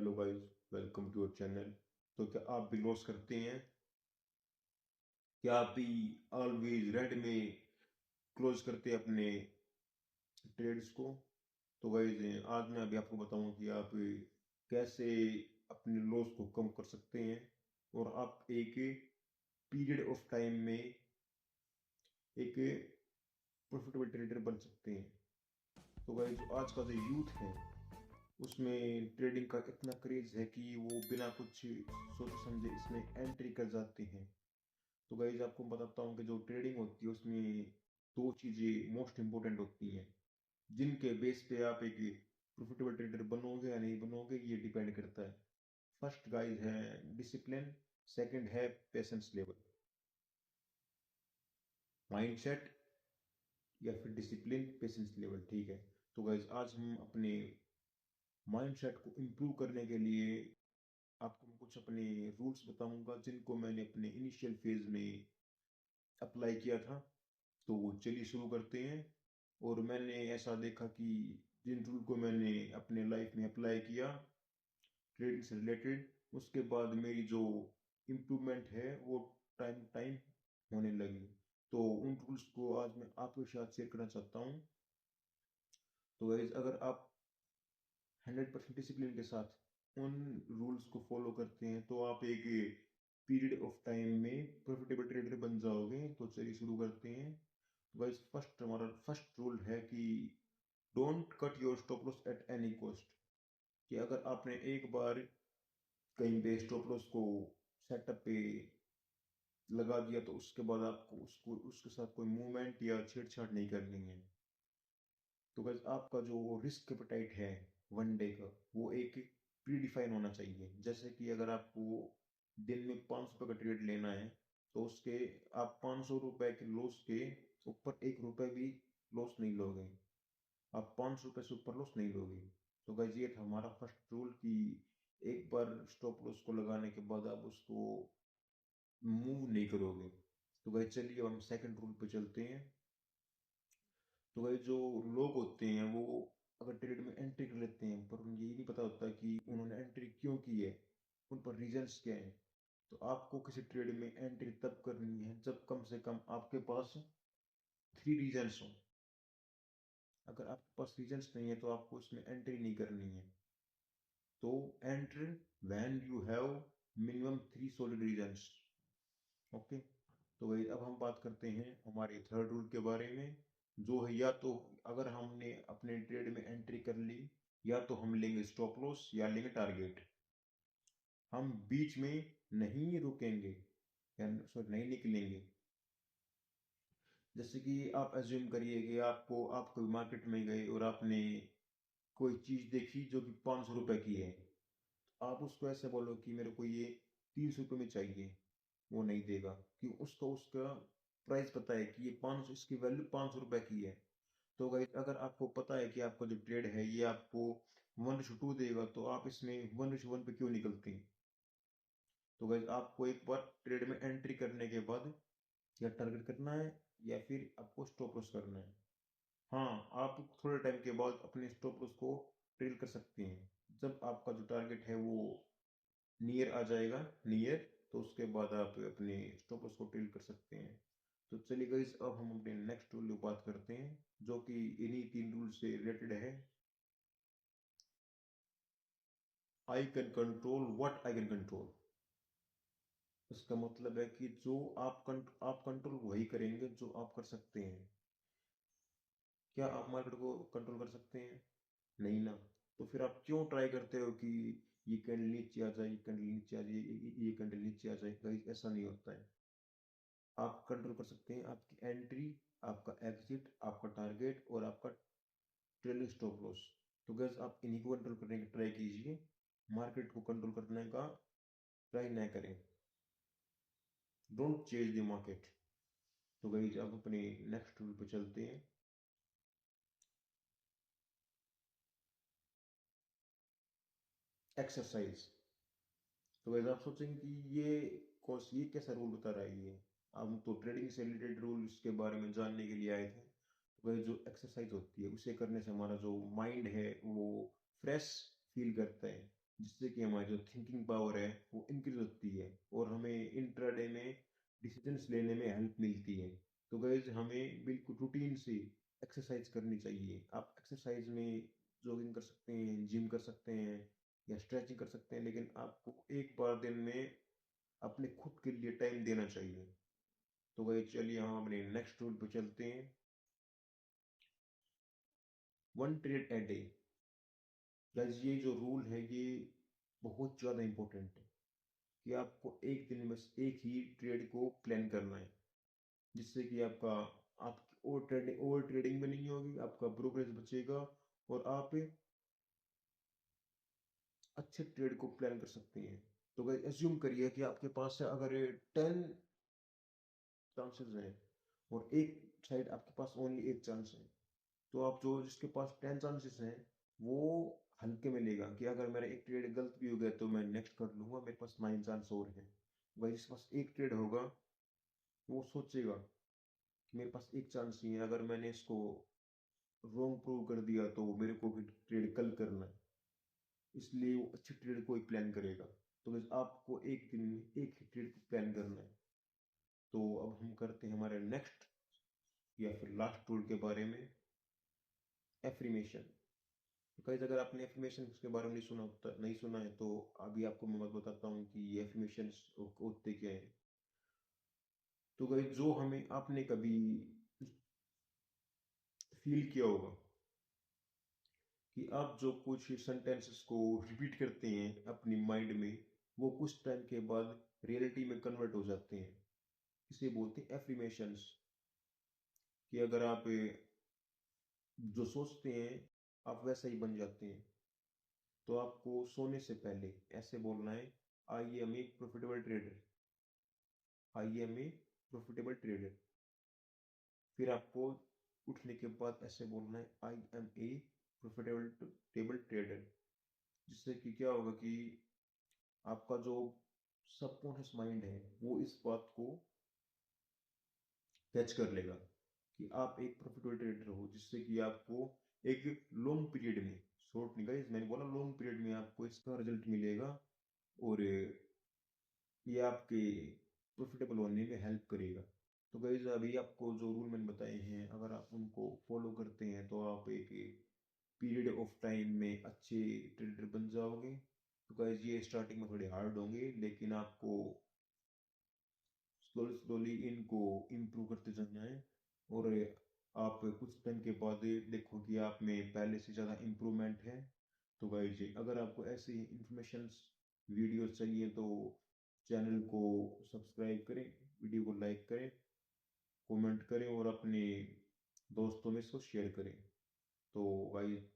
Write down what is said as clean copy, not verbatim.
Hello guys, welcome to your channel. तो क्या आप भी लॉस करते हैं? क्या आप भी ऑलवेज रेड में क्लोज करते हैं अपने ट्रेड्स को? तो गाइस, आज मैं अभी आपको बताऊं कि आप कैसे अपने लॉस को कम कर सकते हैं और आप एक पीरियड ऑफ टाइम में एक प्रॉफिटेबल ट्रेडर बन सकते हैं। तो गाइस, जो आज का जो यूथ है उसमें ट्रेडिंग का इतना क्रेज है कि वो बिना कुछ सोचे समझे इसमें एंट्री कर जाते हैं। तो गाइज आपको बताता हूँ कि जो ट्रेडिंग होती है उसमें दो चीज़ें मोस्ट इम्पोर्टेंट होती हैं, जिनके बेस पे आप एक प्रॉफिटेबल ट्रेडर बनोगे या नहीं बनोगे ये डिपेंड करता है। फर्स्ट गाइज है डिसिप्लिन, सेकंड है पेशेंस लेवल, माइंडसेट या फिर डिसिप्लिन पेशेंस लेवल। ठीक है। तो गाइज आज हम अपने माइंडसेट को इम्प्रूव करने के लिए आपको मैं कुछ अपने रूल्स बताऊंगा जिनको मैंने अपने इनिशियल फेज में अप्लाई किया था। तो चलिए शुरू करते हैं। और मैंने ऐसा देखा कि जिन रूल को मैंने अपने लाइफ में अप्लाई किया ट्रेडिंग से रिलेटेड, उसके बाद मेरी जो इम्प्रूवमेंट है वो टाइम टाइम होने लगी। तो उन रूल्स को आज मैं आपके साथ शेयर करना चाहता हूँ। तो गाइस, अगर आप 100% डिसिप्लिन के साथ उन रूल्स को फॉलो करते हैं तो आप एक पीरियड ऑफ टाइम में प्रॉफिटेबल ट्रेडर बन जाओगे। तो चलिए शुरू करते हैं। गाइस, हमारा फर्स्ट रूल है कि don't cut your stop loss at any cost. कि अगर आपने एक बार कहीं पे स्टॉप लॉस को सेटअप पे लगा दिया तो उसके बाद आपको उसको उसके साथ कोई मूवमेंट या छेड़छाड़ नहीं करनी है। तो गाइस, आपका जो रिस्क एपेटाइट है वन डे का वो एक प्री डिफाइन होना चाहिए। जैसे कि अगर आपको दिन में 500 का ट्रेड लेना है तो उसके आप 500 रुपए के लॉस के ऊपर 1 रुपए भी लॉस नहीं लोगे। आप 500 रुपये से ऊपर लॉस नहीं लोगे। तो गाइस, ये था हमारा फर्स्ट रूल कि एक बार स्टॉप लॉस को लगाने के बाद आप उसको मूव नहीं करोगे। तो गाइस चलिए अब हम सेकंड रूल पे चलते हैं। तो गाइस, जो लोग होते हैं वो अगर ट्रेड में एंट्री कर लेते हैं पर उन्हें यही नहीं पता होता कि उन्होंने एंट्री क्यों की है, उन पर रीजंस क्या हैं। तो आपको किसी ट्रेड में एंट्री तब करनी है जब कम से कम आपके पास 3 रीजंस हो। अगर आपके पास रीजंस नहीं है तो आपको इसमें एंट्री नहीं करनी है। तो enter when you have minimum 3 solid reasons. Okay. तो भाई अब हम बात करते हैं हमारे थर्ड रूल के बारे में, जो है या तो अगर हमने अपने ट्रेड में एंट्री कर ली या तो हम लेंगे स्टॉप लॉस या लेंगे टारगेट। हम बीच में नहीं रुकेंगे या सॉरी नहीं निकलेंगे। जैसे कि आप एज्यूम करिए कि आप कोई मार्केट में गए और आपने कोई चीज देखी जो कि 500 रुपए की है। आप उसको ऐसे बोलो कि मेरे को ये 30 रुपए में चाहिए, वो नहीं देगा। कि उसका उसका प्राइस पता है कि ये 500, इसकी वैल्यू 500 रुपए की है। तो गाइस, अगर आपको पता है कि आपका जो ट्रेड है ये आपको 1:2 देगा तो आप इसमें 1:1 पे क्यों निकलते हैं? तो गाइस, आपको एक बार ट्रेड में एंट्री करने के बाद या टारगेट करना है या फिर आपको स्टॉप लॉस करना है। हाँ, आप थोड़े टाइम के बाद अपने स्टॉप लॉस को ट्रेल कर सकते हैं जब आपका जो टारगेट है वो नियर आ जाएगा, नियर। तो उसके बाद आप अपने स्टॉप लॉस को ट्रेल कर सकते हैं। तो चलिए गाइस, अब हम अपने नेक्स्ट रूल की बात करते हैं जो कि इन्हीं 3 रूल से रिलेटेड है। I can control what I can control. इसका मतलब है कि जो आप कंट्रोल वही करेंगे जो आप कर सकते हैं। क्या आप मार्केट को कंट्रोल कर सकते हैं? नहीं ना। तो फिर आप क्यों ट्राई करते हो कि ये कैंडल नीचे आ जाए, ये कैंडल नीचे आ जाए, ये कैंडल नीचे आ जाए? गाइस, ऐसा नहीं होता है। आप कंट्रोल कर सकते हैं आपकी एंट्री, आपका एग्जिट, आपका टारगेट और आपका ट्रेलिंग स्टॉप लॉस। तो गैस आप इन्हीं को कंट्रोल करने की ट्राई कीजिए, मार्केट को कंट्रोल करने का ट्राई ना करें। Don't chase the market. तो गैस अब अपने नेक्स्ट रूल पे चलते हैं। एक्सरसाइज। तो गैस आप सोचेंगे कि ये कैसा रूल बता रहा है ये, हम तो ट्रेडिंग से रिलेटेड रूल्स के बारे में जानने के लिए आए थे। तो गैस जो एक्सरसाइज होती है उसे करने से हमारा जो माइंड है वो फ्रेश फील करता है। जिससे कि हमारी जो थिंकिंग पावर है वो इंक्रीज होती है और हमें इंट्राडे में डिसीजंस लेने में हेल्प मिलती है। तो गाइज हमें बिल्कुल रूटीन से एक्सरसाइज करनी चाहिए। आप एक्सरसाइज में जॉगिंग कर सकते हैं, जिम कर सकते हैं या स्ट्रेचिंग कर सकते हैं, लेकिन आपको एक बार दिन में अपने खुद के लिए टाइम देना चाहिए। तो गाइज चलिए हम अपने नेक्स्ट रूल पे चलते हैं। 1 ट्रेड ए डे। गाइज ये जो रूल है ये बहुत ज़्यादा इंपॉर्टेंट है कि आपको एक दिन में बस एक ही ट्रेड को प्लान करना है, जिससे कि आपकी ओवर ट्रेडिंग भी नहीं होगी, आपका ब्रोकरेज बचेगा और आप अच्छे ट्रेड को प्लान कर सकते हैं। तो गाइस एज्यूम करिए कि आपके पास से अगर 10 चांसेस हैं और एक साइड आपके पास ओनली एक चांस है, तो आप जो जिसके पास 10 चांसेस हैं वो हल्के में लेगा कि अगर मेरा एक ट्रेड गलत भी हो गया तो मैं नेक्स्ट कर लूंगा, मेरे पास 9 चांस और हैं। भाई जिसके पास एक ट्रेड होगा वो सोचेगा कि मेरे पास एक चांस ही है, अगर मैंने इसको रॉन्ग प्रूव कर दिया तो मेरे को भी ट्रेड कल करना है, इसलिए वो अच्छी ट्रेड को ही प्लान करेगा। तो बस आपको एक दिन में एक ही ट्रेड को प्लान करना है। तो अब हम करते हैं हमारे नेक्स्ट या फिर लास्ट टूल के बारे में, एफर्मेशन। तो गाइस अगर आपने एफर्मेशन के बारे में नहीं सुना है तो अभी आपको मैं बताता हूँ कि ये एफर्मेशन होते क्या है। तो गाइस जो हमें आपने कभी फील किया होगा कि आप जो कुछ सेंटेंसेस को रिपीट करते हैं अपनी माइंड में, वो कुछ टाइम के बाद रियलिटी में कन्वर्ट हो जाते हैं। इसे बोलते हैं एफर्मेशंस। कि अगर आप जो सोचते हैं आप वैसा ही बन जाते हैं। तो आपको सोने से पहले ऐसे बोलना है, I am a profitable trader, I am a profitable trader. फिर आपको उठने के बाद ऐसे बोलना है, I am a profitable table trader. जिससे कि क्या होगा कि आपका जो सबकॉन्शियस माइंड है वो इस बात को कैच कर लेगा कि आप एक प्रॉफिटेबल ट्रेडर हो, जिससे कि आपको एक लॉन्ग पीरियड में, शॉर्ट नहीं गाइस, मैंने बोला लॉन्ग पीरियड में आपको इसका रिजल्ट मिलेगा और ये आपके प्रॉफिटेबल होने में हेल्प करेगा। तो गाइस अभी आपको जो रूल मैंने बताए हैं अगर आप उनको फॉलो करते हैं तो आप एक पीरियड ऑफ टाइम में अच्छे ट्रेडर बन जाओगे। तो गाइस ये स्टार्टिंग में थोड़े हार्ड होंगे, लेकिन आपको स्लोली स्लोली इनको इम्प्रूव करते जाना है और आप कुछ टाइम के बाद देखो कि आप में पहले से ज़्यादा इम्प्रूवमेंट है। तो गाइस अगर आपको ऐसी इंफॉर्मेशन वीडियोस चाहिए तो चैनल को सब्सक्राइब करें, वीडियो को लाइक करें, कमेंट करें और अपने दोस्तों में इसको शेयर करें। तो गाइस